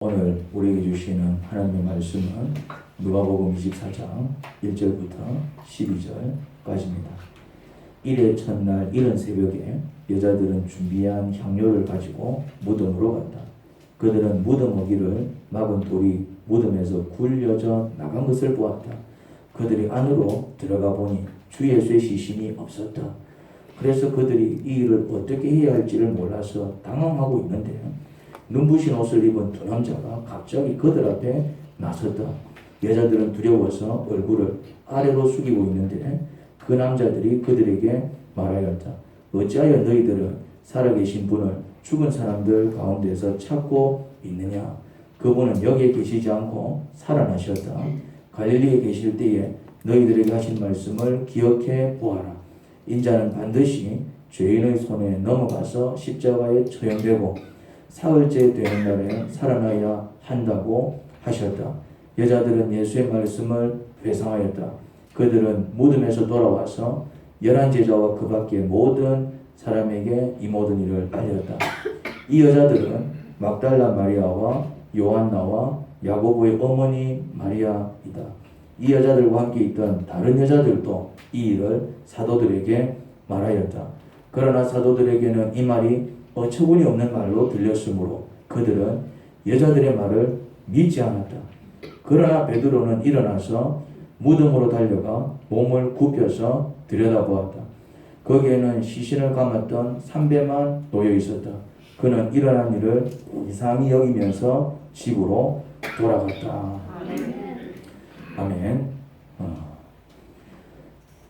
오늘 우리에게 주시는 하나님의 말씀은 누가복음 24장 1절부터 12절까지입니다. 이래 첫날 이른 새벽에 여자들은 준비한 향료를 가지고 무덤으로 갔다. 그들은 무덤 어기를 막은 돌이 무덤에서 굴려져 나간 것을 보았다. 그들이 안으로 들어가 보니 주 예수의 시신이 없었다. 그래서 그들이 이 일을 어떻게 해야 할지를 몰라서 당황하고 있는데 눈부신 옷을 입은 두 남자가 갑자기 그들 앞에 나섰다. 여자들은 두려워서 얼굴을 아래로 숙이고 있는데 그 남자들이 그들에게 말하였다. 어찌하여 너희들은 살아계신 분을 죽은 사람들 가운데서 찾고 있느냐? 그분은 여기에 계시지 않고 살아나셨다. 갈릴리에 계실 때에 너희들에게 하신 말씀을 기억해 보아라. 인자는 반드시 죄인의 손에 넘어가서 십자가에 처형되고 사흘째 되는 날에 살아나야 한다고 하셨다. 여자들은 예수의 말씀을 회상하였다. 그들은 무덤에서 돌아와서 11제자와 그 밖의 모든 사람에게 이 모든 일을 알렸다. 이 여자들은 막달라 마리아와 요한나와 야고보의 어머니 마리아이다. 이 여자들과 함께 있던 다른 여자들도 이 일을 사도들에게 말하였다. 그러나 사도들에게는 이 말이 어처구니 없는 말로 들렸으므로 그들은 여자들의 말을 믿지 않았다. 그러나 베드로는 일어나서 무덤으로 달려가 몸을 굽혀서 들여다보았다. 거기에는 시신을 감았던 삼배만 놓여 있었다. 그는 일어난 일을 이상히 여기면서 집으로 돌아갔다. 아멘.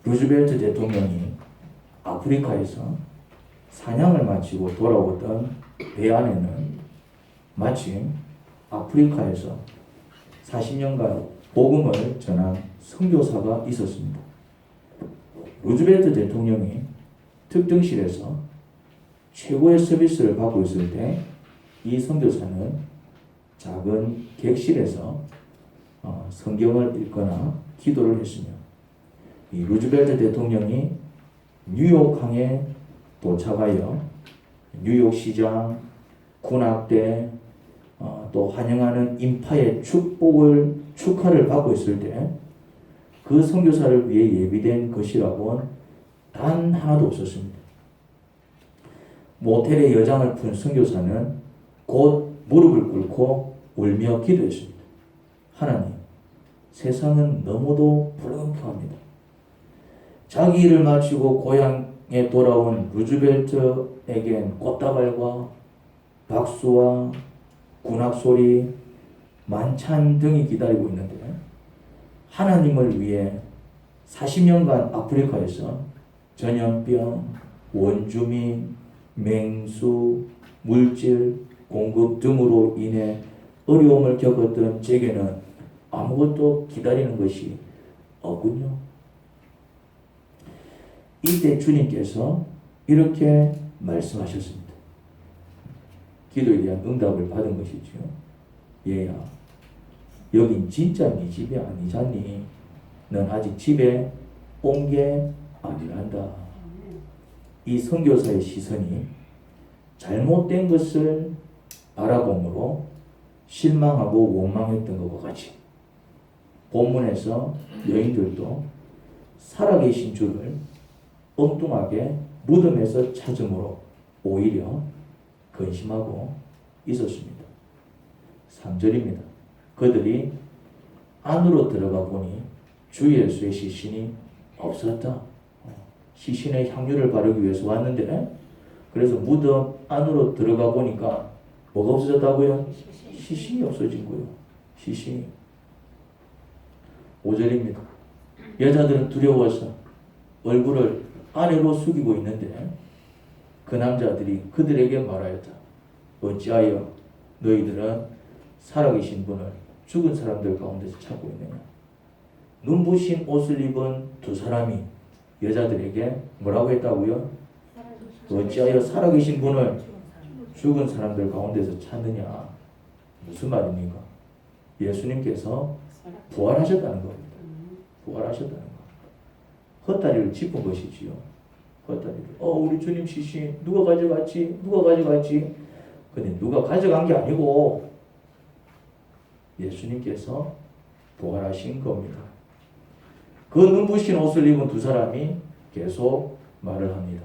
루즈벨트 대통령이 아프리카에서 사냥을 마치고 돌아오던 배 안에는 마침 아프리카에서 40년간 복음을 전한 선교사가 있었습니다. 루즈벨트 대통령이 특등실에서 최고의 서비스를 받고 있을 때 이 선교사는 작은 객실에서 성경을 읽거나 기도를 했으며 이 루즈벨트 대통령이 뉴욕항에 도착하여 뉴욕 시장, 군악대, 또 환영하는 인파의 축하를 받고 있을 때 그 선교사를 위해 예비된 것이라고는 단 하나도 없었습니다. 모텔에 여장을 푼 선교사는 곧 무릎을 꿇고 울며 기도했습니다. 하나님, 세상은 너무도 불공평합니다. 자기 일을 마치고 고향에 돌아온 루즈벨트에겐 꽃다발과 박수와 군악소리, 만찬 등이 기다리고 있는데 하나님을 위해 40년간 아프리카에서 전염병, 원주민, 맹수, 물질 공급 등으로 인해 어려움을 겪었던 제게는 아무것도 기다리는 것이 없군요. 이때 주님께서 이렇게 말씀하셨습니다. 기도에 대한 응답을 받은 것이죠. 얘야, 여긴 진짜 네 집이 아니잖니. 넌 아직 집에 온 게 아니란다. 이 선교사의 시선이 잘못된 것을 바라봄으로 실망하고 원망했던 것과 같이 본문에서 여인들도 살아계신 주를 엉뚱하게 무덤에서 찾음으로 오히려 근심하고 있었습니다. 3절입니다. 그들이 안으로 들어가 보니 주 예수의 시신이 없었다. 시신의 향유를 바르기 위해서 왔는데 그래서 무덤 안으로 들어가 보니까 뭐가 없어졌다고요? 시신이 없어진 거예요. 시신이. 5절입니다. 여자들은 두려워서 얼굴을 아래로 숙이고 있는데 그 남자들이 그들에게 말하였다. 어찌하여 너희들은 살아계신 분을 죽은 사람들 가운데서 찾고 있느냐? 눈부신 옷을 입은 두 사람이 여자들에게 뭐라고 했다고요? 어찌하여 살아계신 분을 죽은 사람들 가운데서 찾느냐? 무슨 말입니까? 예수님께서 부활하셨다는 겁니다. 부활하셨다는 거. 헛다리를 짚은 것이지요. 헛다리를. 우리 주님 시신 누가 가져갔지? 누가 가져갔지? 근데 누가 가져간 게 아니고 예수님께서 부활하신 겁니다. 그 눈부신 옷을 입은 두 사람이 계속 말을 합니다.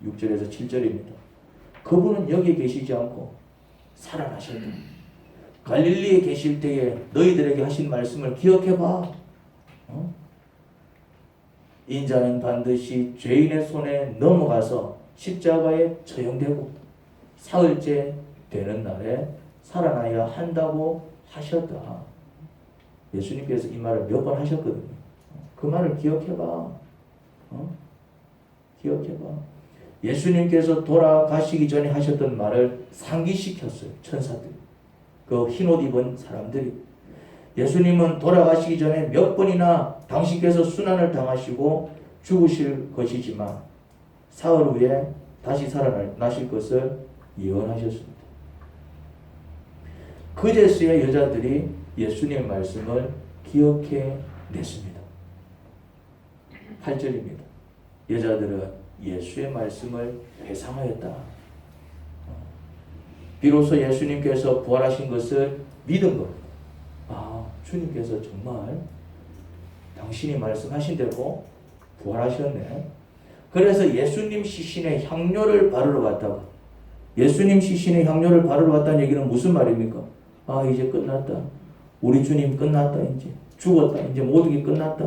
6절에서 7절입니다. 그분은 여기 계시지 않고 살아나셨다. 갈릴리에 계실 때에 너희들에게 하신 말씀을 기억해봐. 인자는 반드시 죄인의 손에 넘어가서 십자가에 처형되고 사흘째 되는 날에 살아나야 한다고 하셨다. 예수님께서 이 말을 몇 번 하셨거든요. 그 말을 기억해봐. 기억해봐. 예수님께서 돌아가시기 전에 하셨던 말을 상기시켰어요. 천사들이. 그 흰옷 입은 사람들이. 예수님은 돌아가시기 전에 몇 번이나 당신께서 순환을 당하시고 죽으실 것이지만 사흘 후에 다시 살아나실 것을 예언하셨습니다. 그제서야 여자들이 예수님의 말씀을 기억해 냈습니다. 8절입니다. 여자들은 예수의 말씀을 회상하였다. 비로소 예수님께서 부활하신 것을 믿은 겁니다. 아, 주님께서 정말 당신이 말씀하신 대로 부활하셨네. 그래서 예수님 시신에 향료를 바르러 갔다가, 예수님 시신에 향료를 바르러 갔다는 얘기는 무슨 말입니까? 아, 이제 끝났다. 우리 주님 끝났다. 이제 죽었다. 이제 모든 게 끝났다.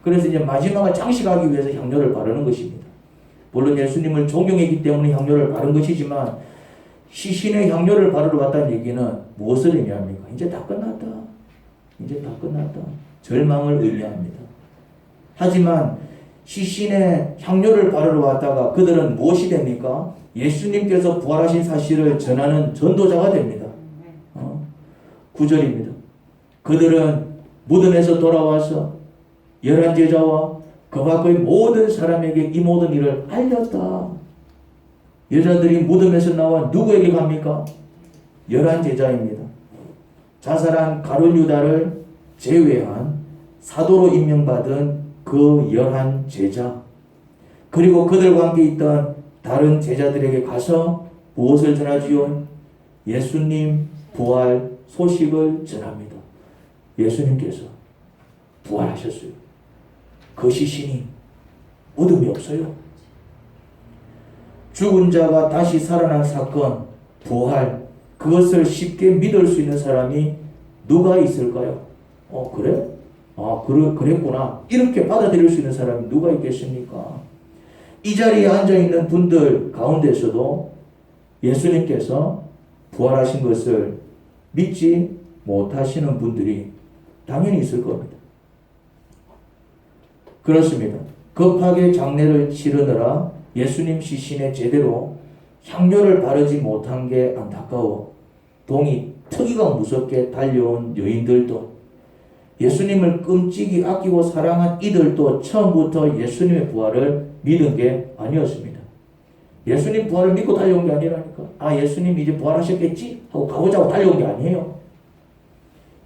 그래서 이제 마지막을 장식하기 위해서 향료를 바르는 것입니다. 물론 예수님을 존경했기 때문에 향료를 바른 것이지만 시신에 향료를 바르러 갔다는 얘기는 무엇을 의미합니까? 이제 다 끝났다. 이제 다 끝났다. 절망을 의미합니다. 하지만 시신에 향료를 바르러 왔다가 그들은 무엇이 됩니까? 예수님께서 부활하신 사실을 전하는 전도자가 됩니다. 9절입니다. 그들은 무덤에서 돌아와서 11제자와 그 밖의 모든 사람에게 이 모든 일을 알렸다. 여자들이 무덤에서 나와 누구에게 갑니까? 11제자입니다. 자살한 가룟 유다를 제외한 사도로 임명받은 그 11제자, 그리고 그들과 함께 있던 다른 제자들에게 가서 무엇을 전하지요? 예수님 부활 소식을 전합니다. 예수님께서 부활하셨어요. 그 시신이 무덤이 없어요. 죽은 자가 다시 살아난 사건, 부활, 그것을 쉽게 믿을 수 있는 사람이 누가 있을까요? 그래? 그랬구나. 이렇게 받아들일 수 있는 사람이 누가 있겠습니까? 이 자리에 앉아있는 분들 가운데서도 예수님께서 부활하신 것을 믿지 못하시는 분들이 당연히 있을 겁니다. 그렇습니다. 급하게 장례를 치르느라 예수님 시신에 제대로 향료를 바르지 못한 게 안타까워 동이 트기가 무섭게 달려온 여인들도, 예수님을 끔찍이 아끼고 사랑한 이들도 처음부터 예수님의 부활을 믿은 게 아니었습니다. 예수님 부활을 믿고 달려온 게 아니라니까. 아, 예수님 이제 부활하셨겠지? 하고 가보자고 달려온 게 아니에요.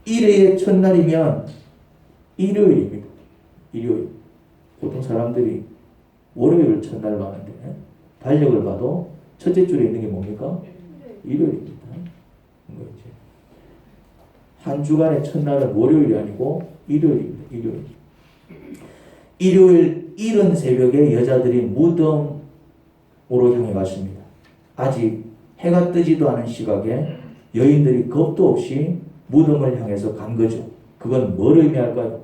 일회의 첫날이면 일요일입니다. 일요일. 보통 사람들이 월요일 첫날 가는데 달력을 봐도 첫째 줄에 있는 게 뭡니까? 일요일입니다. 한 주간의 첫날은 월요일이 아니고 일요일입니다. 일요일 이른 새벽에 여자들이 무덤으로 향해 갔습니다. 아직 해가 뜨지도 않은 시각에 여인들이 겁도 없이 무덤을 향해서 간 거죠. 그건 뭘 의미할까요?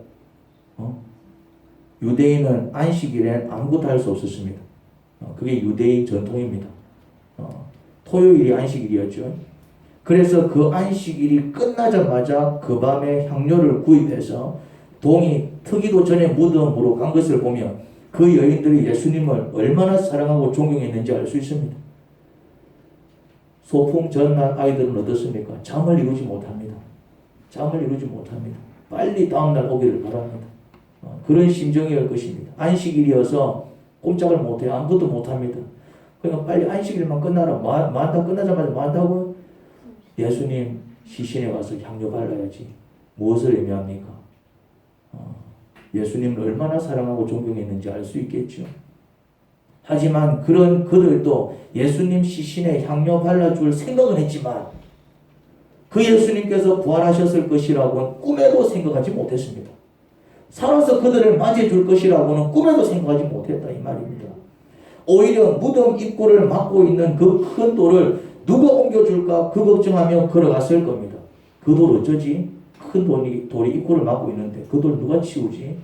유대인은 안식일엔 아무것도 할 수 없었습니다. 그게 유대인 전통입니다. 토요일이 안식일이었죠. 그래서 그 안식일이 끝나자마자 그 밤에 향료를 구입해서 동이 트기도 전에 무덤으로 간 것을 보면 그 여인들이 예수님을 얼마나 사랑하고 존경했는지 알 수 있습니다. 소풍 전날 아이들은 어떻습니까? 잠을 이루지 못합니다. 잠을 이루지 못합니다. 빨리 다음날 오기를 바랍니다. 그런 심정이었을 것입니다. 안식일이어서 꼼짝을 못해요. 아무것도 못합니다. 그러니까 빨리 안식일만 끝나라. 만다 끝나자마자 뭐 한다고요? 예수님 시신에 가서 향료 발라야지. 무엇을 의미합니까? 예수님을 얼마나 사랑하고 존경했는지 알 수 있겠죠. 하지만 그런 그들도 예수님 시신에 향료 발라줄 생각은 했지만 그 예수님께서 부활하셨을 것이라고는 꿈에도 생각하지 못했습니다. 살아서 그들을 맞이해 줄 것이라고는 꿈에도 생각하지 못했다 이 말입니다. 오히려 무덤 입구를 막고 있는 그 큰 돌을 누가 옮겨줄까 그 걱정하며 걸어갔을 겁니다. 그 돌 어쩌지? 큰 돌이 입구를 막고 있는데 그 돌 누가 치우지?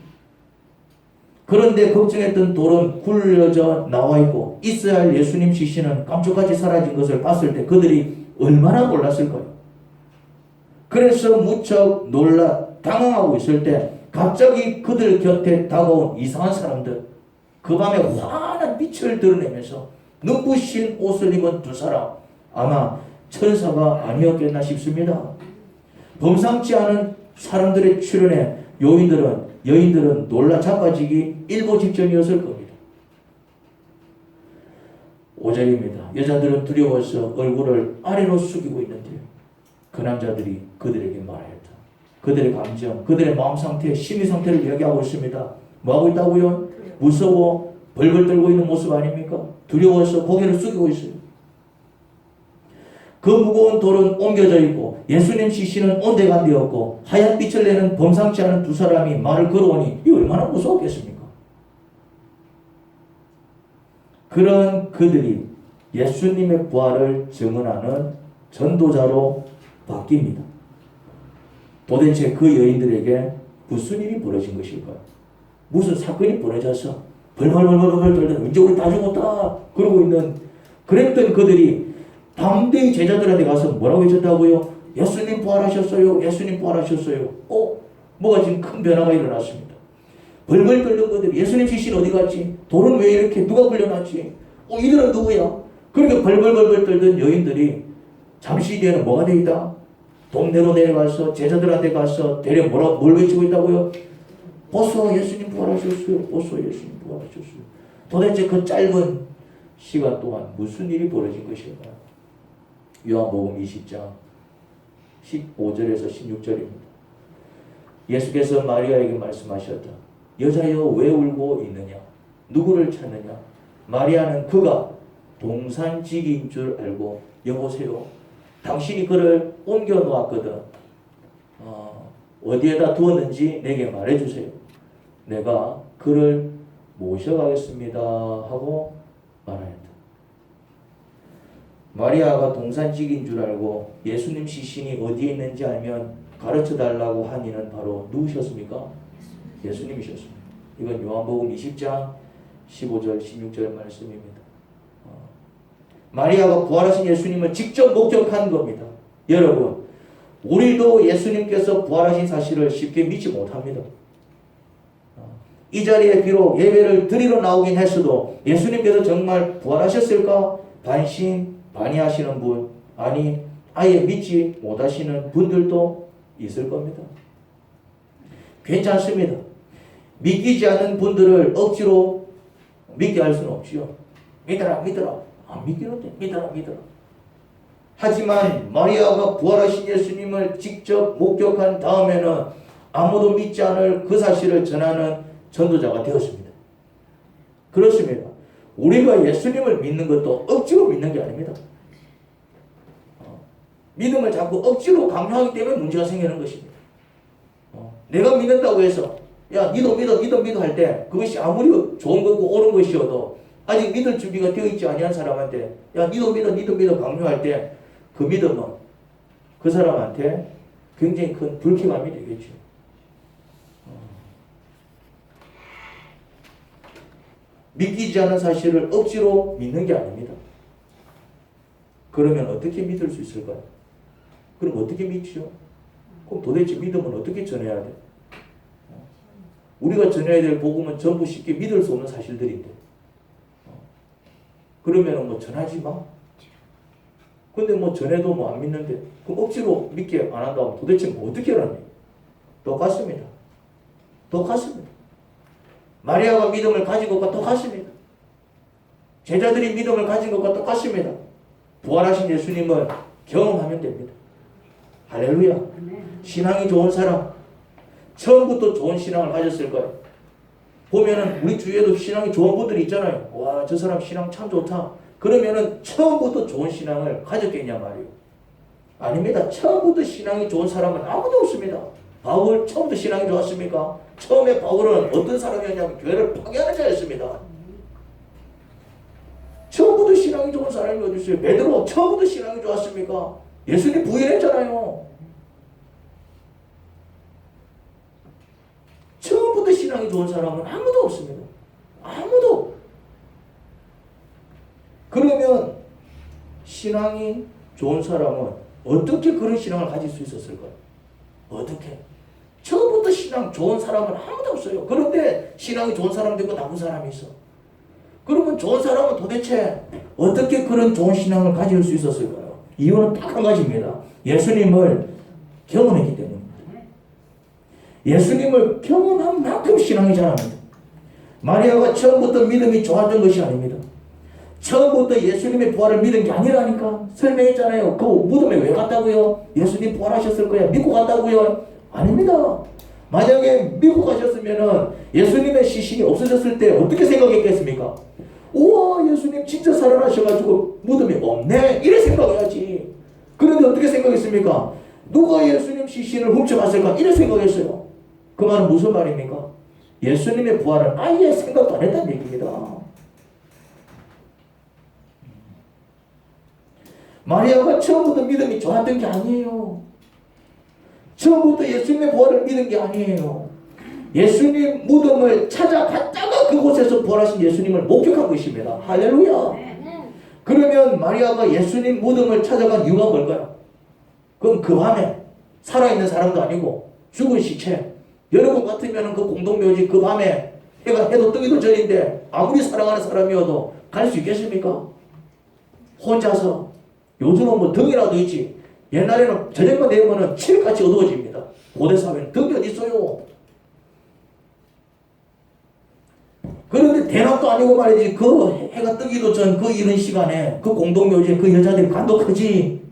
그런데 걱정했던 돌은 굴려져 나와 있고 있어야 할 예수님 시신은 깜짝같이 사라진 것을 봤을 때 그들이 얼마나 놀랐을까요? 그래서 무척 놀라 당황하고 있을 때 갑자기 그들 곁에 다가온 이상한 사람들, 그 밤에 환한 빛을 드러내면서 눈부신 옷을 입은 두 사람, 아마 천사가 아니었겠나 싶습니다. 범상치 않은 사람들의 출현에 여인들은 놀라 자빠지기 일보 직전이었을 겁니다. 5절입니다. 여자들은 두려워서 얼굴을 아래로 숙이고 있는데요. 그 남자들이 그들에게 말하였다. 그들의 감정, 그들의 마음 상태, 심리 상태를 이야기하고 있습니다. 뭐하고 있다고요? 무서워 벌벌 떨고 있는 모습 아닙니까? 두려워서 고개를 숙이고 있어요. 그 무거운 돌은 옮겨져 있고 예수님 시신은 온데간데였고 하얀 빛을 내는 범상치 않은 두 사람이 말을 걸어오니 이 얼마나 무서웠겠습니까? 그런 그들이 예수님의 부활을 증언하는 전도자로 바뀝니다. 도대체 그 여인들에게 무슨 일이 벌어진 것일까요? 무슨 사건이 벌어져서 벌벌벌벌 떨던 이제 우리 다 죽었다 그러고 있는 그랬던 그들이 담대히 제자들한테 가서 뭐라고 해줬다고요? 예수님 부활하셨어요. 예수님 부활하셨어요. 뭐가 지금 큰 변화가 일어났습니다. 벌벌 떨던 그들이 예수님 시신 어디 갔지? 돌은 왜 이렇게 누가 굴려놨지? 이들은 누구야? 그렇게 벌벌벌벌 떨던 여인들이 잠시 뒤에는 뭐가 돼 있다? 동네로 내려가서 제자들한테 가서 대략 뭘 외치고 있다고요? 보소 예수님 부활하셨어요. 보소 예수님 부활하셨어요. 도대체 그 짧은 시간 동안 무슨 일이 벌어진 것일까요? 요한복음 20장 15절에서 16절입니다. 예수께서 마리아에게 말씀하셨다. 여자여 왜 울고 있느냐? 누구를 찾느냐? 마리아는 그가 동산직인 줄 알고 여보세요. 당신이 그를 옮겨 놓았거든. 어디에다 두었는지 내게 말해주세요. 내가 그를 모셔가겠습니다 하고 말하였다. 마리아가 동산직인 줄 알고 예수님 시신이 어디에 있는지 알면 가르쳐달라고 한 이는 바로 누구셨습니까? 예수님이셨습니다. 이건 요한복음 20장 15절 16절 말씀입니다. 마리아가 부활하신 예수님을 직접 목격한 겁니다. 여러분, 우리도 예수님께서 부활하신 사실을 쉽게 믿지 못합니다. 이 자리에 비록 예배를 드리러 나오긴 했어도 예수님께서 정말 부활하셨을까? 반신반의하시는 분, 아니 아예 믿지 못하시는 분들도 있을 겁니다. 괜찮습니다. 믿기지 않는 분들을 억지로 믿게 할 수는 없지요. 믿어라 믿어라. 안 믿기는데 믿어라 믿어라. 하지만 마리아가 부활하신 예수님을 직접 목격한 다음에는 아무도 믿지 않을 그 사실을 전하는 전도자가 되었습니다. 그렇습니다. 우리가 예수님을 믿는 것도 억지로 믿는 게 아닙니다. 믿음을 자꾸 억지로 강요하기 때문에 문제가 생기는 것입니다. 내가 믿는다고 해서 야 니도 믿어 할 때 그것이 아무리 좋은 거고 옳은 것이어도 아직 믿을 준비가 되어 있지 아니한 사람한테 야 니도 믿어 강요할 때 그 믿음은 그 사람한테 굉장히 큰 불쾌감이 되겠죠. 믿기지 않은 사실을 억지로 믿는 게 아닙니다. 그러면 어떻게 믿을 수 있을까요? 그럼 어떻게 믿죠? 그럼 도대체 믿음은 어떻게 전해야 돼? 우리가 전해야 될 복음은 전부 쉽게 믿을 수 없는 사실들인데 그러면 뭐 전하지 마. 근데 뭐 전해도 뭐 안 믿는데 그럼 억지로 믿게 안 한다면 도대체 뭐 어떻게 하라니? 똑같습니다. 마리아가 믿음을 가진 것과 똑같습니다. 제자들이 믿음을 가진 것과 똑같습니다. 부활하신 예수님을 경험하면 됩니다. 할렐루야. 신앙이 좋은 사람 처음부터 좋은 신앙을 가졌을 거예요. 보면은 우리 주위에도 신앙이 좋은 분들이 있잖아요. 와, 저 사람 신앙 참 좋다. 그러면은 처음부터 좋은 신앙을 가졌겠냐 말이에요. 아닙니다. 처음부터 신앙이 좋은 사람은 아무도 없습니다. 바울 처음부터 신앙이 좋았습니까? 처음에 바울은 어떤 사람이었냐면 교회를 파괴하는 자였습니다. 처음부터 신앙이 좋은 사람이 어디 있어요? 베드로 처음부터 신앙이 좋았습니까? 예수님 부인했잖아요. 처음부터 신앙이 좋은 사람은 아무도 없습니다. 아무도. 그러면 신앙이 좋은 사람은 어떻게 그런 신앙을 가질 수 있었을까요? 어떻게? 처음부터 신앙 좋은 사람은 아무도 없어요. 그런데 신앙이 좋은 사람도 있고 나쁜 사람이 있어. 그러면 좋은 사람은 도대체 어떻게 그런 좋은 신앙을 가질 수 있었을까요? 이유는 딱 한 가지입니다. 예수님을 경험했기 때문입니다. 예수님을 경험한 만큼 신앙이 자랍니다. 마리아가 처음부터 믿음이 좋았던 것이 아닙니다. 처음부터 예수님의 부활을 믿은 게 아니라니까. 설명했잖아요. 그 무덤에 왜 갔다고요? 예수님 부활하셨을 거야. 믿고 갔다고요? 아닙니다. 만약에 믿고 가셨으면 예수님의 시신이 없어졌을 때 어떻게 생각했겠습니까? 우와, 예수님 진짜 살아나셔가지고 무덤이 없네, 이래 생각해야지. 그런데 어떻게 생각했습니까? 누가 예수님 시신을 훔쳐갔을까, 이래 생각했어요. 그 말은 무슨 말입니까? 예수님의 부활은 아예 생각도 안 했다는 얘기입니다. 마리아가 처음부터 믿음이 좋았던 게 아니에요. 처음부터 예수님의 부활을 믿은 게 아니에요. 예수님 무덤을 찾아갔다가 그곳에서 부활하신 예수님을 목격한 것입니다. 할렐루야. 그러면 마리아가 예수님 무덤을 찾아간 이유가 뭘까요? 그럼 그 밤에 살아있는 사람도 아니고 죽은 시체, 여러분 같으면 그 공동묘지 그 밤에 해도 뜨기도 전인데 아무리 사랑하는 사람이어도 갈 수 있겠습니까? 혼자서. 요즘은 뭐 등이라도 있지. 옛날에는 저녁만 되면은 칠흑같이 어두워집니다. 고대 사회는 등이 어디 있어요? 그런데 대낮도 아니고 말이지, 그 해가 뜨기도 전 그 이른 시간에 그 공동묘지에 그 여자들이 간도 크지.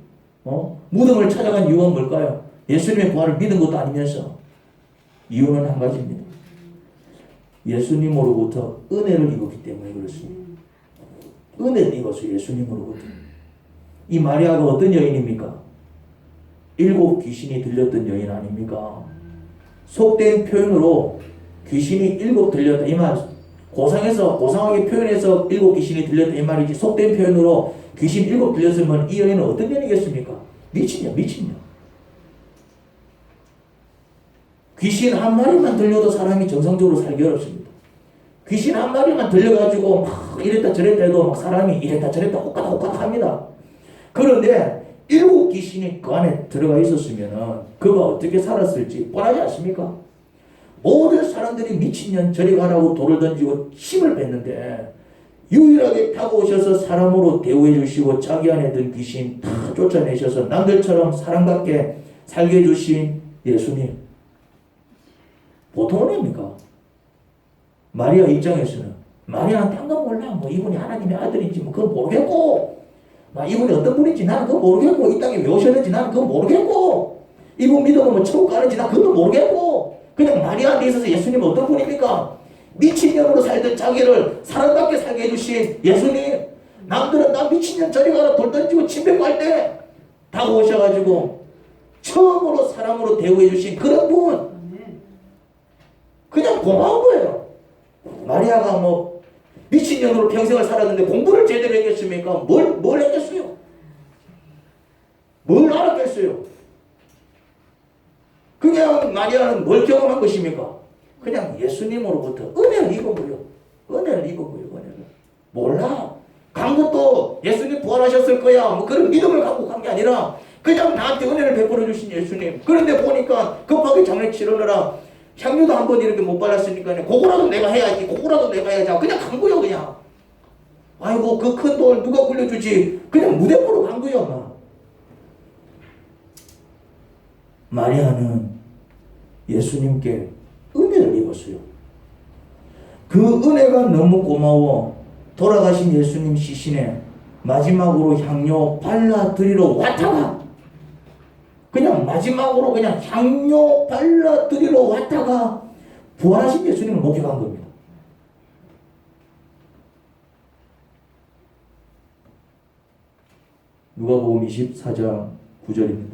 무덤을 찾아간 이유가 뭘까요? 예수님의 부활을 믿은 것도 아니면서. 이유는 한 가지입니다. 예수님으로부터 은혜를 입었기 때문에 그렇습니다. 은혜를 입었어요. 예수님으로부터. 이 마리아가 어떤 여인입니까? 7 귀신이 들렸던 여인 아닙니까? 속된 표현으로 귀신이 7 들렸다 이 말, 고상하게 표현해서 7 귀신이 들렸다 이 말이지, 속된 표현으로 귀신 7 들렸으면 이 여인은 어떤 여인이겠습니까? 미친년. 귀신 한 마리만 들려도 사람이 정상적으로 살기 어렵습니다. 귀신 한 마리만 들려가지고 막 이랬다 저랬다 해도 막 사람이 이랬다 저랬다 혹가다 합니다. 그런데 7 귀신이 그 안에 들어가 있었으면 그가 어떻게 살았을지 뻔하지 않습니까? 모든 사람들이 미친년 저리 가라고 돌을 던지고 힘을 뺐는데 유일하게 다가오셔서 사람으로 대우해 주시고 자기 안에 든 귀신 다 쫓아내셔서 남들처럼 사람답게 살게 해주신 예수님, 보통 은혜입니까? 마리아 입장에서는 마리아는 딴 건 몰라. 뭐 이분이 하나님의 아들인지 뭐 그건 모르겠고, 이분이 어떤 분인지 나는 그건 모르겠고, 이 땅에 왜 오셨는지 나는 그건 모르겠고, 이분 믿으면 뭐 천국 가는지 나는 그것도 모르겠고, 그냥 마리아한테 있어서 예수님은 어떤 분입니까? 미친년으로 살던 자기를 사람답게 살게 해주신 예수님, 남들은 나 미친년 저리 가라 돌 던지고 침 뱉고 할 때 다가오셔가지고 처음으로 사람으로 대우해 주신 그런 분, 그냥 고마운 거예요. 마리아가 뭐 미친년으로 평생을 살았는데 공부를 제대로 했겠습니까? 뭘 했겠어요? 뭘 알았겠어요? 그냥 마리아는 뭘 경험한 것입니까? 그냥 예수님으로부터 은혜를 입어보여. 은혜를. 몰라. 간 것도 예수님 부활하셨을 거야, 뭐 그런 믿음을 갖고 간 게 아니라 그냥 나한테 은혜를 베풀어 주신 예수님. 그런데 보니까 급하게 장례 치르느라 향유도 한 번 이렇게 못 발랐으니까 그거라도 내가 해야지, 그냥 간 거요. 그냥 아이고 그 큰 돌 누가 굴려주지, 그냥 무대포로 간 거요. 막. 마리아는 예수님께 은혜를 입었어요. 그 은혜가 너무 고마워 돌아가신 예수님 시신에 마지막으로 향료 발라드리러 왔다가, 그냥 마지막으로 그냥 향료 발라드리러 왔다가 부활하신 예수님을 목격한 겁니다. 누가복음 24장 9절입니다.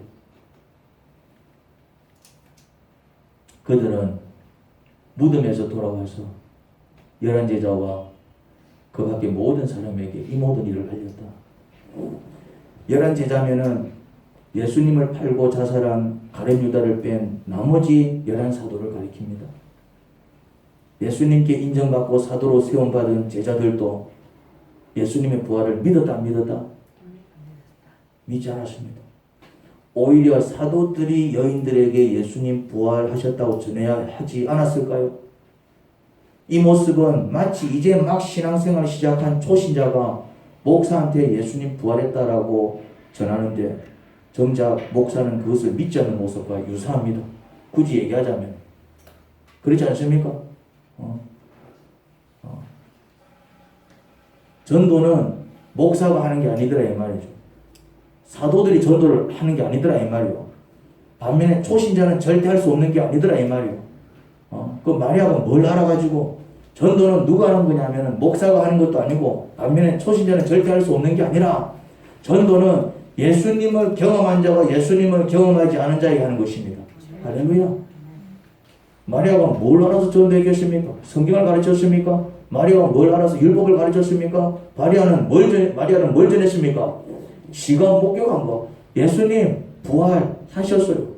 그들은 무덤에서 돌아와서 11제자와 그 밖에 모든 사람에게 이 모든 일을 알렸다. 11제자면은 예수님을 팔고 자살한 가룟 유다를 뺀 나머지 11사도를 가리킵니다. 예수님께 인정받고 사도로 세움받은 제자들도 예수님의 부활을 믿었다 안 믿었다? 믿지 않았습니다. 오히려 사도들이 여인들에게 예수님 부활하셨다고 전해야 하지 않았을까요? 이 모습은 마치 이제 막 신앙생활을 시작한 초신자가 목사한테 예수님 부활했다라고 전하는데 정작 목사는 그것을 믿지 않는 모습과 유사합니다. 굳이 얘기하자면 그렇지 않습니까? 전도는 목사가 하는 게 아니더라 이 말이죠. 사도들이 전도를 하는 게 아니더라 이 말이요. 반면에 초신자는 절대 할 수 없는 게 아니더라 이 말이요. 그 마리아가 뭘 알아가지고 전도는 누가 하는 거냐면은 목사가 하는 것도 아니고 반면에 초신자는 절대 할 수 없는 게 아니라 전도는 예수님을 경험한 자가 예수님을 경험하지 않은 자에게 하는 것입니다. 할렐루야. 마리아가 뭘 알아서 전도했겠습니까? 성경을 가르쳤습니까? 마리아가 뭘 알아서 율법을 가르쳤습니까? 마리아는 뭘 전했습니까? 지가 목격한 거. 예수님 부활하셨어요.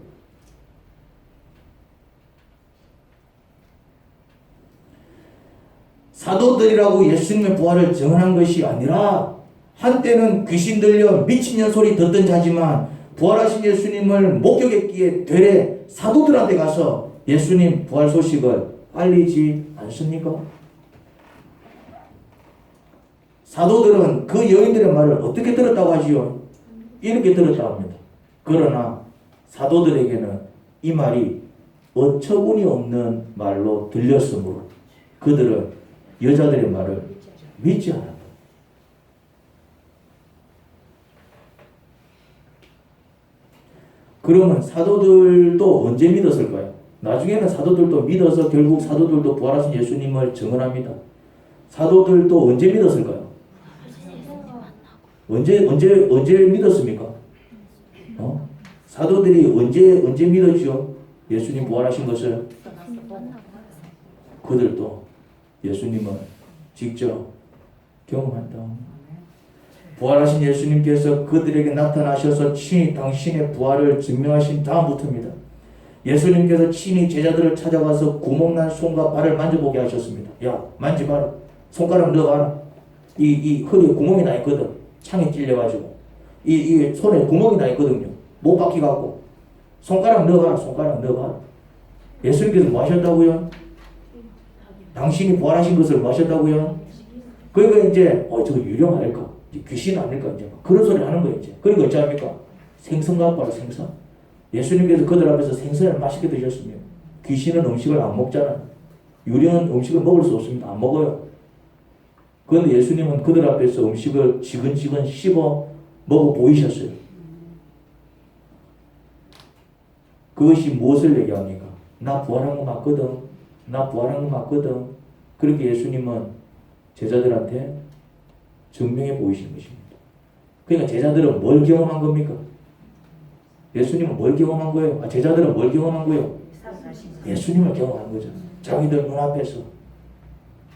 사도들이라고 예수님의 부활을 증언한 것이 아니라 한때는 귀신 들려 미친년 소리 듣던 자지만 부활하신 예수님을 목격했기에 되레 사도들한테 가서 예수님 부활 소식을 알리지 않습니까? 사도들은 그 여인들의 말을 어떻게 들었다고 하지요? 이렇게 들었다고 합니다. 그러나 사도들에게는 이 말이 어처구니 없는 말로 들렸으므로 그들은 여자들의 말을 믿지 않았다. 그러면 사도들도 언제 믿었을까요? 나중에는 사도들도 믿어서 결국 사도들도 부활하신 예수님을 증언합니다. 사도들도 언제 믿었을까요? 언제 믿었습니까? 사도들이 언제 믿었죠? 예수님 부활하신 것을? 그들도 예수님을 직접 경험한다. 부활하신 예수님께서 그들에게 나타나셔서 친히 당신의 부활을 증명하신 다음부터입니다. 예수님께서 친히 제자들을 찾아가서 구멍난 손과 발을 만져보게 하셨습니다. 야, 만져봐라. 손가락 넣어봐라. 이 허리에 구멍이 나 있거든. 창에 찔려가지고. 이 손에 구멍이 나 있거든요. 못 박혀갖고. 손가락 넣어봐라. 손가락 넣어봐라. 예수님께서 뭐 하셨다고요? 당신이 부활하신 것을 뭐 하셨다고요? 그러니까 이제 저거 유령 아닐까? 귀신 아닐까? 이제 그런 소리 하는 거예요. 이제. 그러니까 어찌합니까? 생선 갖고 와라. 생선. 예수님께서 그들 앞에서 생선을 맛있게 드셨으며 귀신은 음식을 안 먹잖아요. 유령은 음식을 먹을 수 없습니다. 안 먹어요. 그런데 예수님은 그들 앞에서 음식을 지근지근 씹어 먹어 보이셨어요. 그것이 무엇을 얘기합니까? 나 부활한 거 맞거든. 나 부활한 거 맞거든. 그렇게 예수님은 제자들한테 증명해 보이신 것입니다. 그러니까 제자들은 뭘 경험한 겁니까? 예수님은 뭘 경험한 거예요? 제자들은 뭘 경험한 거예요? 예수님을 경험한 거죠. 자기들 눈앞에서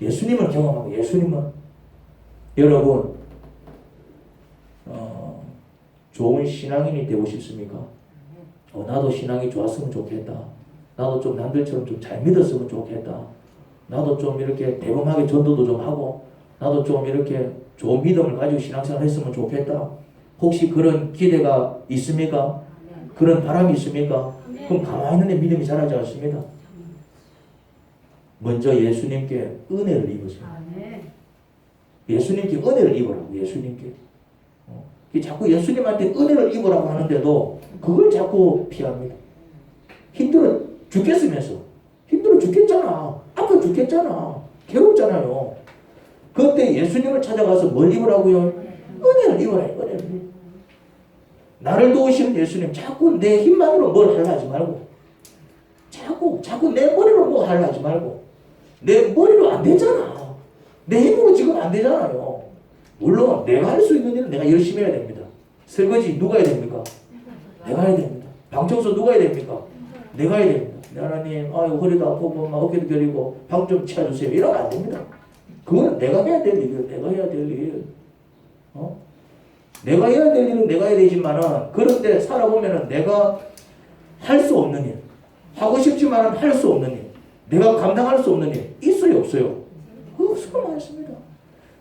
예수님을 경험한 거예요. 예수님은 여러분 좋은 신앙인이 되고 싶습니까? 나도 신앙이 좋았으면 좋겠다. 나도 좀 남들처럼 좀 잘 믿었으면 좋겠다. 나도 좀 이렇게 대범하게 전도도 좀 하고 나도 좀 이렇게 좋은 믿음을 가지고 신앙생활 했으면 좋겠다. 혹시 그런 기대가 있습니까? 그런 바람이 있습니까? 그럼 가만히 있는데 믿음이 자라지 않습니다. 먼저 예수님께 은혜를 입으세요. 예수님께 은혜를 입으라고. 예수님께. 자꾸 예수님한테 은혜를 입으라고 하는데도 그걸 자꾸 피합니다. 힘들어 죽겠으면서. 힘들어 죽겠잖아. 아파 죽겠잖아. 괴롭잖아요. 그때 예수님을 찾아가서 뭘 입으라고요? 은혜를 입으라. 은혜를. 나를 도우시는 예수님 자꾸 내 힘만으로 뭘 하려 하지 말고 자꾸 내 머리로 뭐 하려 하지 말고 내 머리로 안 되잖아. 내 힘으로 지금 안 되잖아요. 물론 내가 할 수 있는 일은 내가 열심히 해야 됩니다. 설거지 누가 해야 됩니까? 내가 해야 됩니다. 방청소 누가 해야 됩니까? 내가 해야 됩니다. 하나님, 허리도 아프고 막 어깨도 결리고 방 좀 치워주세요. 이러면 안 됩니다. 그거는 내가 해야 될 일이에요. 내가 해야 될 일. 내가 해야 될 일은 내가 해야 되지만은 그런데 살아보면은 내가 할 수 없는 일, 하고 싶지만은 할 수 없는 일, 내가 감당할 수 없는 일 있어요, 없어요? 없을 많습니다.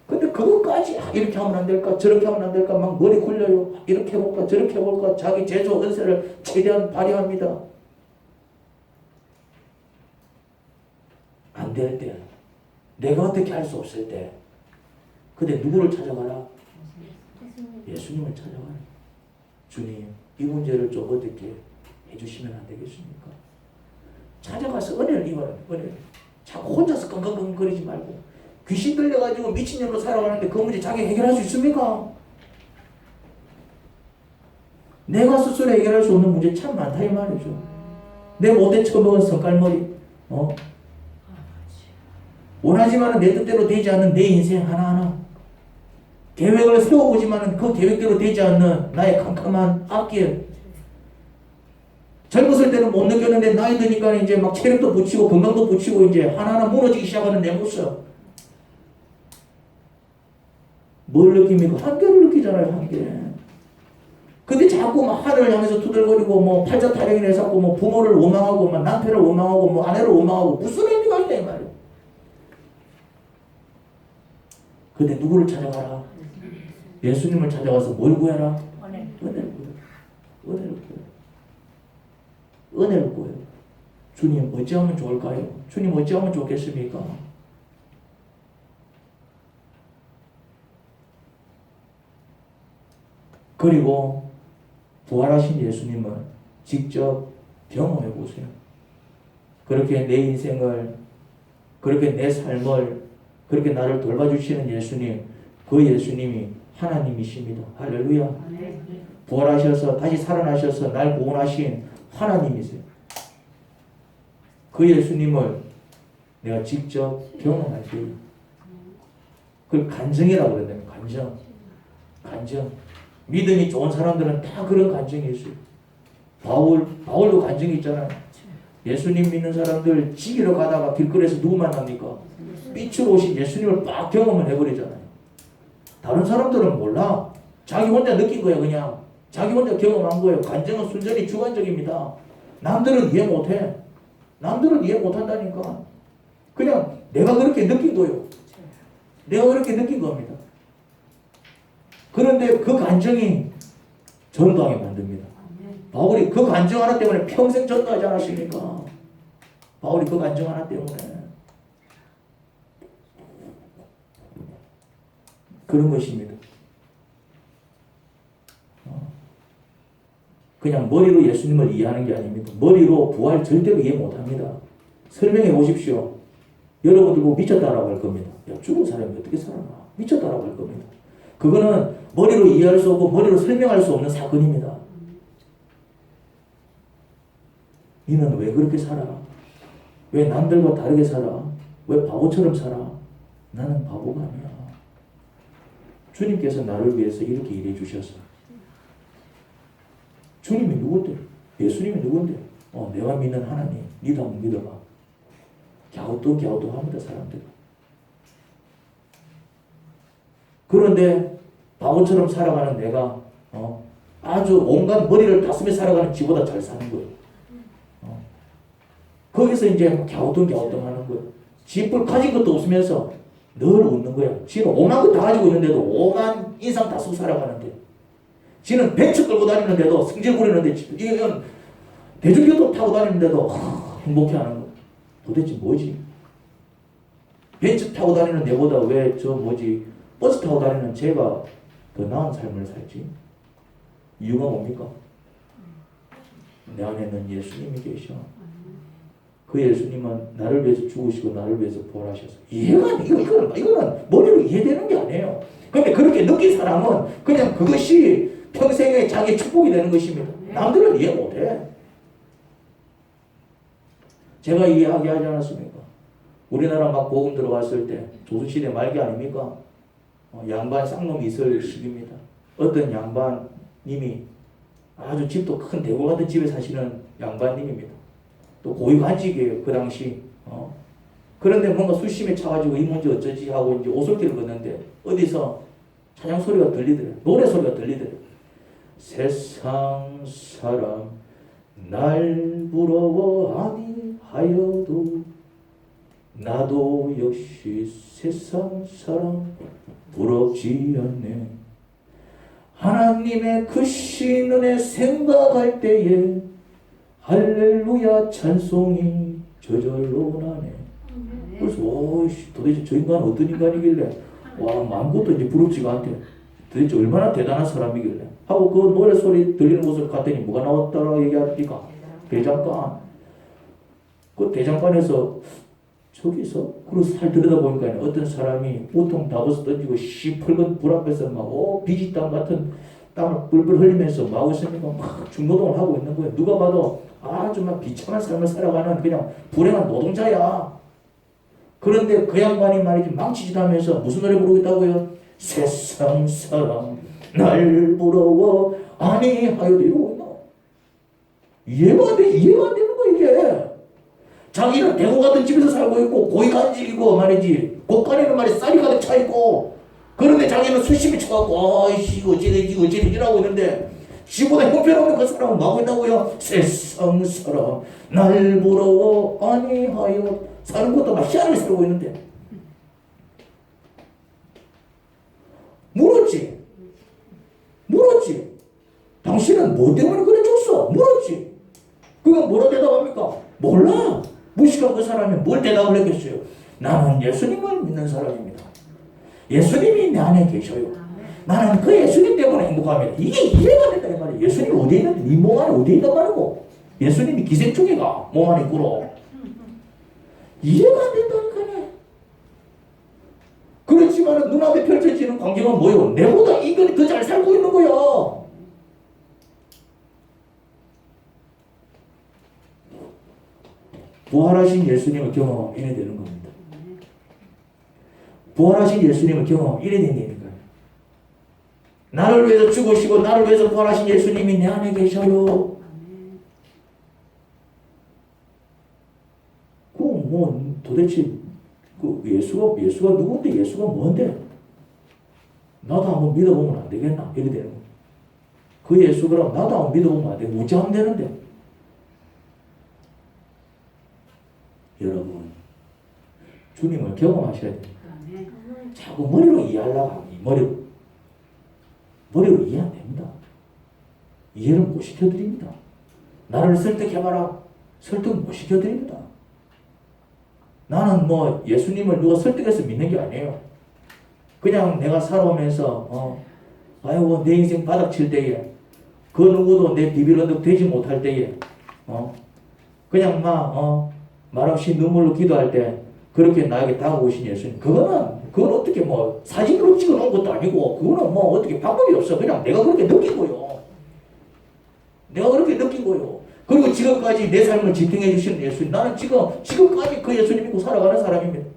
근데 그것까지 이렇게 하면 안 될까, 저렇게 하면 안 될까, 막 머리 굴려요. 이렇게 해볼까, 저렇게 해볼까, 자기 제조 은사를 최대한 발휘합니다. 안 될 때, 내가 어떻게 할 수 없을 때, 근데 누구를 찾아가라? 예수님을 찾아가라. 주님, 이 문제를 좀 어떻게 해주시면 안 되겠습니까? 찾아가서 은혜를 입어라. 은혜를. 자꾸 혼자서 끙끙끙거리지 말고 귀신 들려가지고 미친년으로 살아가는데 그 문제 자기 해결할 수 있습니까? 내가 스스로 해결할 수 없는 문제 참 많다 이 말이죠. 내 못돼 처먹은 성깔머리 원하지만 내 뜻대로 되지 않는 내 인생 하나하나 계획을 세워보지만 그 계획대로 되지 않는 나의 캄캄한 앞길 젊었을 때는 못 느꼈는데 나이 드니까 이제 막 체력도 붙이고 건강도 붙이고 이제 하나하나 무너지기 시작하는 내 모습 뭘 느낍니까? 한계를 느끼잖아요. 한계. 근데 자꾸 막 하늘을 향해서 두들거리고 뭐 팔자 타령이나 해서 뭐 부모를 원망하고 막 남편을 원망하고 뭐 아내를 원망하고 무슨 의미가 있냐 이 말이에요. 근데 누구를 찾아가라? 예수님을 찾아가서 뭘 구해라? 은혜를 구해라. 은혜를 구해라. 은혜를 구해라. 주님 어찌하면 좋을까요? 주님 어찌하면 좋겠습니까? 그리고 부활하신 예수님을 직접 경험해 보세요. 그렇게 내 인생을, 그렇게 내 삶을, 그렇게 나를 돌봐주시는 예수님, 그 예수님이 하나님이십니다. 할렐루야. 부활하셔서 다시 살아나셔서 날 구원하신 하나님이세요. 그 예수님을 내가 직접 경험할 때, 그걸 간증이라고 그러는데, 간증. 믿음이 좋은 사람들은 다 그런 간증이 있어요. 바울도 간증이 있잖아요. 예수님 믿는 사람들 지기로 가다가 길거리에서 누구 만납니까? 빛으로 오신 예수님을 막 경험을 해버리잖아요. 다른 사람들은 몰라. 자기 혼자 느낀 거예요. 그냥 자기 혼자 경험한 거예요. 간증은 순전히 주관적입니다. 남들은 이해 못해. 남들은 이해 못한다니까. 그냥 내가 그렇게 느낀 거예요. 내가 그렇게 느낀 겁니다. 그런데 그 간증이 전도하게 만듭니다. 바울이 그 간증 하나 때문에 평생 전도하지 않았습니까? 바울이 그 간증 하나 때문에. 그런 것입니다. 그냥 머리로 예수님을 이해하는 게 아닙니다. 머리로 부활 절대로 이해 못합니다. 설명해 보십시오. 여러분들 보고 미쳤다라고 할 겁니다. 야, 죽은 사람이 어떻게 살아나? 미쳤다라고 할 겁니다. 그거는 머리로 이해할 수 없고 머리로 설명할 수 없는 사건입니다. 너는 왜 그렇게 살아? 왜 남들과 다르게 살아? 왜 바보처럼 살아? 나는 바보가 아니야. 주님께서 나를 위해서 이렇게 일해 주셔서. 주님이 누군데? 예수님이 누군데? 내가 믿는 하나님, 니도 한번 믿어봐. 갸우뚱합니다, 사람들. 그런데 바보처럼 살아가는 내가 아주 온갖 머리를 다 쓰며 살아가는 지보다 잘 사는 거예요. 거기서 이제 갸우뚱하는 거예요. 집을 가진 것도 없으면서 늘 웃는 거야. 지는 오만 것 다 가지고 있는데도 오만 인상 다 쓰고 살아가는데 지는 벤츠 끌고 다니는데도 승질 부리는데 이건 대중교통 타고 다니는데도 행복해하는 거야. 도대체 뭐지? 벤츠 타고 다니는 내보다 왜 버스 타고 다니는 제가 더 나은 삶을 살지? 이유가 뭡니까? 내 안에는 예수님이 계셔. 그 예수님은 나를 위해서 죽으시고 나를 위해서 부활하셔서 이거는 머리로 이해되는 게 아니에요. 근데 그렇게 느낀 사람은 그냥 그것이 평생의 자기의 축복이 되는 것입니다. 남들은 이해 못해. 제가 이야기하지 않았습니까? 우리나라 막 복음 들어왔을 때 조선시대 말기 아닙니까? 양반 쌍놈이 있을 시기입니다. 어떤 양반님이 아주 집도 큰 대고 같은 집에 사시는 양반님입니다. 또 고위관직이에요, 그 당시. 그런데 뭔가 수심에 차가지고 이 문제 어쩌지 하고 이제 오솔길을 걷는데 어디서 찬양 소리가 들리더래요. 노래 소리가 들리더래요. 세상 사람 날 부러워 아니하여도 나도 역시 세상 사람 부럽지 않네. 하나님의 크신 은혜 생각할 때에 할렐루야 찬송이 저절로 나네. 그래서 도대체 저 인간은 어떤 인간이길래 아무것도 이제 부럽지가 않대. 도대체 얼마나 대단한 사람이길래 하고 그 노래 소리 들리는 곳을 갔더니 뭐가 나왔다라고 얘기합니까? 대장간. 그 대장간에서 저기서 그래서 살 들여다보니까 어떤 사람이 우통 다버스 던지고 시뻘건 불 앞에서 막 비지땀 같은 땀을 뿔뿔 흘리면서 막 있으니까 막 중노동을 하고 있는 거예요. 누가 봐도 아주 막 비참한 삶을 살아가는 그냥 불행한 노동자야. 그런데 그 양반이 말이지 망치짓 하면서 무슨 노래 부르고 있다고요? 세상 사람 날 부러워 아니하여도 이러고 있나? 이해가 안 되는 거 이게. 자기는 대구 같은 집에서 살고 있고 고위간직이고 말이지 곳간에는 말이 쌀이 가득 차 있고 그런데 자기는 수심이 쳐갖고 아이씨 어찌되지 이라고 있는데 지보다 형편없는 그 사람은 뭐하고 있다고요? 세상 사람 날 부러워 아니하여 사는 것도 막 희한하게 살고 있는데 물었지 당신은 뭐 때문에 그래 줬어? 물었지. 그건 뭐라 대답합니까? 몰라. 무식한 그 사람이 뭘 대답을 했겠어요? 나는 예수님을 믿는 사람입니다. 예수님이 내 안에 계셔요. 나는 그 예수님 때문에 행복합니다. 이게 이해가 된다 이 말이에요. 예수님이 어디에 있는데 네 몸 안에 어디에 있단 말이고 예수님이 기생충이가 몸 안에 있구로 이해가 안 된다니까요. 그렇지만 눈앞에 펼쳐지는 광경은 뭐예요? 내보다 인간이 더 잘 살고 있는 거야. 부활하신 예수님을 경험하면 이래 되는 겁니다. 부활하신 예수님을 경험하면 이래 된다니까요. 나를 위해서 죽으시고 나를 위해서 부활하신 예수님이 내 안에 계셔요. 도대체 예수가 누군데 예수가 뭔데? 나도 한번 믿어보면 안 되겠나? 이래 되는 거예요. 그 예수 그럼 나도 한번 믿어보면 안 되겠나? 어찌 하면 되는데? 여러분 주님을 경험하셔야 됩니다. 자꾸 머리로 이해하려고 하니 머리로 이해 안 됩니다. 이해를 못 시켜드립니다. 나를 설득해봐라. 설득 못 시켜드립니다. 나는 예수님을 누가 설득해서 믿는 게 아니에요. 그냥 내가 살아오면서 아이고 내 인생 바닥칠 때에 그 누구도 내 비빌 언덕 되지 못할 때에 그냥 말없이 눈물로 기도할 때 그렇게 나에게 다가오신 예수님 그건 어떻게 사진으로 찍어놓은 것도 아니고 그거는 어떻게 방법이 없어. 그냥 내가 그렇게 느낀 거요. 그리고 지금까지 내 삶을 지탱해 주시는 예수님 나는 지금까지 그 예수님 믿고 살아가는 사람입니다.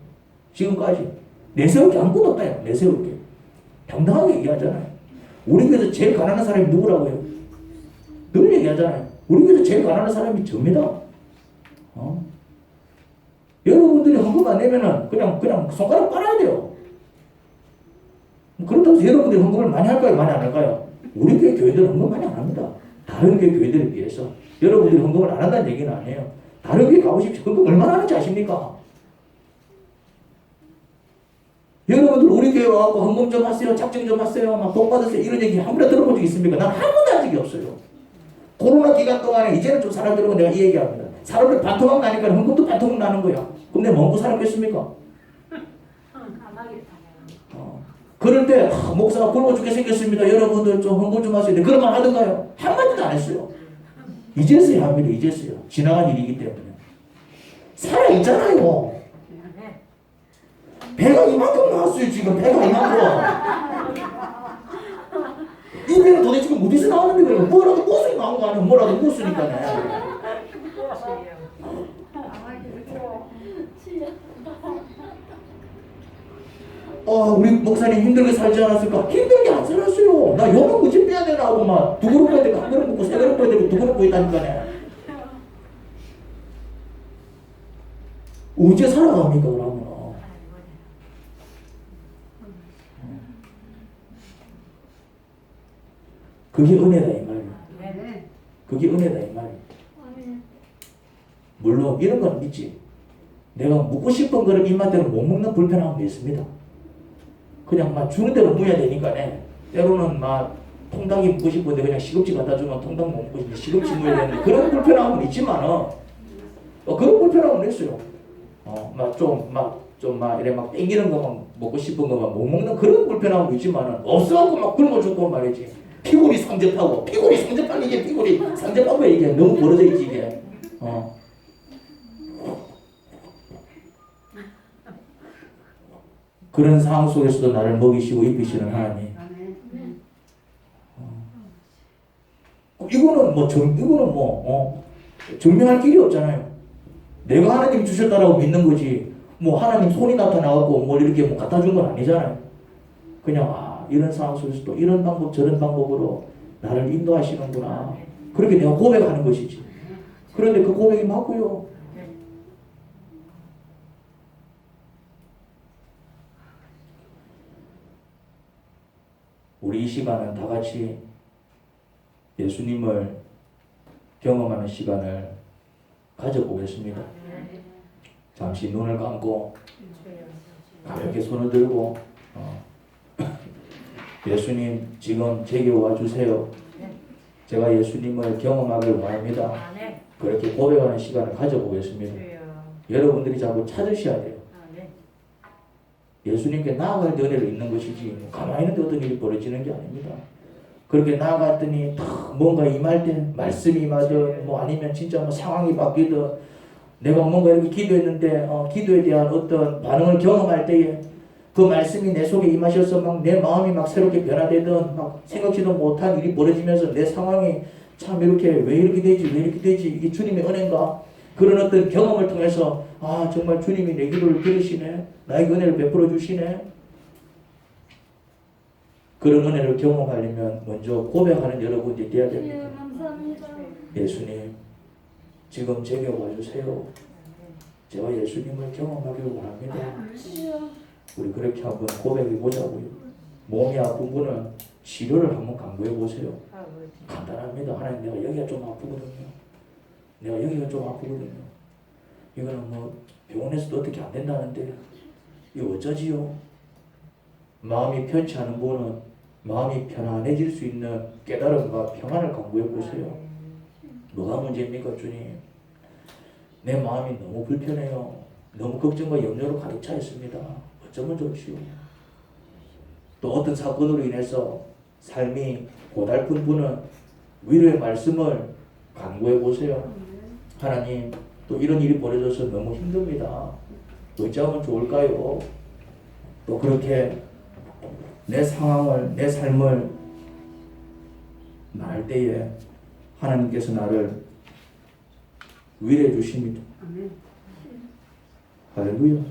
지금까지 내세울 게 아무것도 없다요. 내세울 게 당당하게 얘기하잖아요. 우리 교회에서 제일 가난한 사람이 누구라고요? 늘 얘기하잖아요. 우리 교회에서 제일 가난한 사람이 접니다. 여러분들이 헌금 안 내면은 그냥 손가락 빨아야 돼요. 그렇다고 해서 여러분들이 헌금을 많이 할까요? 많이 안 할까요? 우리 교회들은 헌금 많이 안 합니다. 다른 교회들에 비해서. 여러분들이 헌금을 안 한다는 얘기는 아니에요. 다른 교회 가보십시오. 헌금 얼마나 하는지 아십니까? 여러분들 우리 교회 와서 헌금 좀 하세요. 작정 좀 하세요. 막 돈 받으세요. 이런 얘기 한 번도 들어본 적 있습니까? 난 한 번도 한 적이 없어요. 코로나 기간 동안에 이제는 좀 사람들하고 내가 이 얘기합니다. 사람들 반토막 나니까 헌금도 반토막 나는 거야. 그럼 내가 먹고 살았겠습니까? 그럴 때 목사가 굶어 죽게 생겼습니다. 여러분들 좀 헌금 좀 하세요. 그런 말 하던가요? 한마디도 안 했어요. 이제서야 합니다. 이제서야. 지나간 일이기 때문에. 살아있잖아요. 배가 이만큼 나왔어요. 지금 배가 이만큼. 이 배는 도대체 어디서 나왔는데 그래요? 뭐라도 무엇이 나온 거 아니에요? 뭐라도 무엇이니까요. 우리 목사님 힘들게 살지 않았을까? 힘들게 안 살았어요. 나 요만 굳이 빼야 되나 하고 막 두 그릇 빼야 되고 한 그릇 먹고 세 그릇 먹고 두 그릇 먹고 있다니까네. 언제 살아갑니까 그러면? 그게 은혜다 이 말이야. 그게 은혜다 이 말이야. 물론 이런 건 있지. 내가 묻고 싶은 거를 입맛대로 못 먹는 불편함도 있습니다. 그냥 막 주는 대로 먹어야 되니까네. 때로는 막 통닭이 먹고 싶은데 그냥 시금치 갖다 주면 통닭 못 먹고 싶은데 시금치 먹어야 되는데 그런 불편함은 있지만은 그런 불편함은 있어요. 막 이래 막 땡기는 것만 먹고 싶은 것만 못 먹는 그런 불편함은 있지만은 없어갖고 막 굶어 죽고 말이지. 피골이 상접하고 피골이 상접하는 피골이 상접하고 이게 너무 벌어져 있지 이게. 그런 상황 속에서도 나를 먹이시고 입히시는 하나님. 이거는 증명할 길이 없잖아요. 내가 하나님 주셨다라고 믿는 거지. 뭐 하나님 손이 나타나갖고 뭘 이렇게 뭐 갖다 준 건 아니잖아요. 그냥 이런 상황 속에서도 이런 방법 저런 방법으로 나를 인도하시는구나. 그렇게 내가 고백하는 것이지. 그런데 그 고백이 맞고요. 우리 이 시간은 다 같이 예수님을 경험하는 시간을 가져보겠습니다. 잠시 눈을 감고 가볍게 손을 들고 예수님 지금 제게 와주세요. 제가 예수님을 경험하길 원합니다. 그렇게 고백하는 시간을 가져보겠습니다. 여러분들이 자꾸 찾으셔야 돼요. 예수님께 나아갈 때 은혜를 있는 것이지 가만히 있는데 어떤 일이 벌어지는 게 아닙니다. 그렇게 나아갔더니 뭔가 임할 때 말씀이 임하든 뭐 아니면 진짜 뭐 상황이 바뀌든 내가 뭔가 이렇게 기도했는데 기도에 대한 어떤 반응을 경험할 때에 그 말씀이 내 속에 임하셔서 막 내 마음이 막 새롭게 변화되든 막 생각지도 못한 일이 벌어지면서 내 상황이 참 이렇게 왜 이렇게 되지 이게 주님의 은혜인가 그런 어떤 경험을 통해서 정말 주님이 내 기도를 들으시네 나에게 은혜를 베풀어 주시네 그런 은혜를 경험하려면 먼저 고백하는 여러분이 되어야 됩니다. 예수님 지금 제게 와주세요. 제가 예수님을 경험하길 원합니다. 우리 그렇게 한번 고백해 보자고요. 몸이 아픈 분은 치료를 한번 강구해 보세요. 간단합니다. 하나님 내가 여기가 좀 아프거든요. 내가 여기가 좀 아프거든요. 이거는 뭐 병원에서도 어떻게 안 된다는데 이거 어쩌지요? 마음이 편치 않은 분은 마음이 편안해질 수 있는 깨달음과 평안을 강구해 보세요. 뭐가 문제입니까 주님? 내 마음이 너무 불편해요. 너무 걱정과 염려로 가득 차 있습니다. 어쩌면 좋지요? 또 어떤 사건으로 인해서 삶이 고달픈 분은 위로의 말씀을 강구해 보세요. 하나님 또 이런 일이 벌어져서 너무 힘듭니다. 어찌하면 좋을까요? 또 그렇게 내 상황을 내 삶을 말할 때에 하나님께서 나를 위로해 주십니다. 할렐루야.